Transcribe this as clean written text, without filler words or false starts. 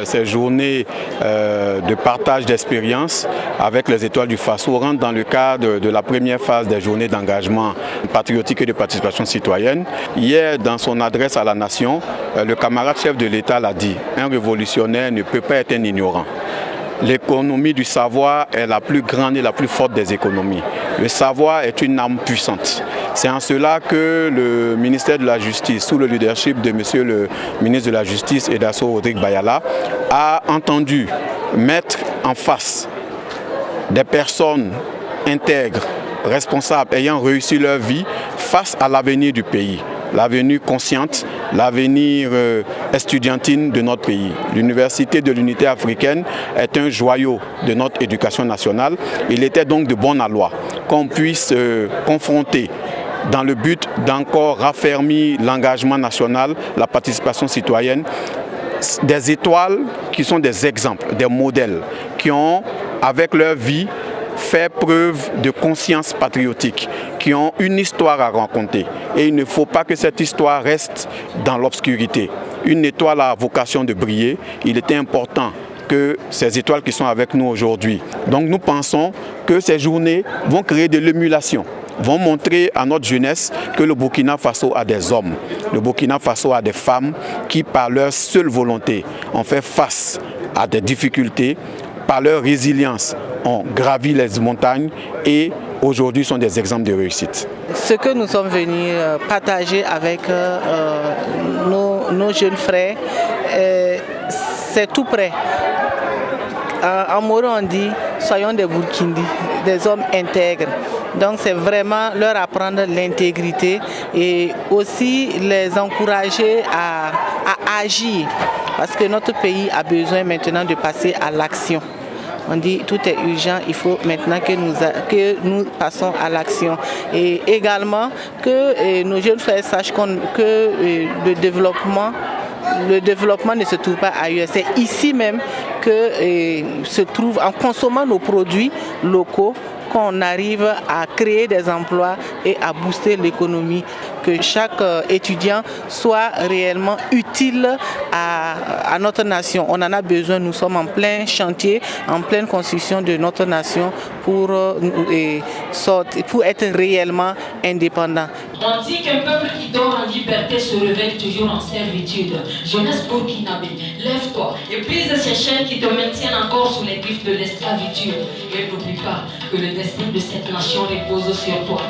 ces journées de partage d'expériences avec les Étoiles du Faso rentrent dans le cadre de la première phase des journées d'engagement patriotique et de participation citoyenne. Hier, dans son adresse à la nation, le camarade chef de l'État l'a dit, un révolutionnaire ne peut pas être un ignorant. L'économie du savoir est la plus grande et la plus forte des économies. Le savoir est une arme puissante. C'est en cela que le ministère de la Justice, sous le leadership de monsieur le ministre de la Justice, Edaso Rodrigue Bayala, a entendu mettre en face des personnes intègres, responsables, ayant réussi leur vie face à l'avenir du pays. L'avenir consciente, l'avenir estudiantine de notre pays. L'Université de l'Unité africaine est un joyau de notre éducation nationale. Il était donc de bon aloi qu'on puisse confronter dans le but d'encore raffermir l'engagement national, la participation citoyenne, des étoiles qui sont des exemples, des modèles, qui ont, avec leur vie, fait preuve de conscience patriotique, qui ont une histoire à raconter. Et il ne faut pas que cette histoire reste dans l'obscurité. Une étoile a vocation de briller. Il était important que ces étoiles qui sont avec nous aujourd'hui. Donc nous pensons que ces journées vont créer de l'émulation, vont montrer à notre jeunesse que le Burkina Faso a des hommes. Le Burkina Faso a des femmes qui, par leur seule volonté, ont fait face à des difficultés, par leur résilience, ont gravi les montagnes et aujourd'hui sont des exemples de réussite. Ce que nous sommes venus partager avec nos jeunes frères, c'est tout près. En Moro, on dit « soyons des Burkindis », des hommes intègres. Donc c'est vraiment leur apprendre l'intégrité et aussi les encourager à agir. Parce que notre pays a besoin maintenant de passer à l'action. On dit tout est urgent, il faut maintenant que nous passons à l'action. Et également que nos jeunes frères sachent que le développement ne se trouve pas ailleurs. C'est ici même que se trouve, en consommant nos produits locaux, qu'on arrive à créer des emplois et à booster l'économie, que chaque étudiant soit réellement utile à notre nation. On en a besoin, nous sommes en plein chantier, en pleine construction de notre nation pour être réellement indépendant. On dit qu'un peuple qui dort en liberté se réveille toujours en servitude. Jeunesse burkinabé, lève-toi et brise ces chaînes qui te maintiennent encore sous les griffes de l'esclavitude. Et n'oublie pas que le destin de cette nation repose sur toi.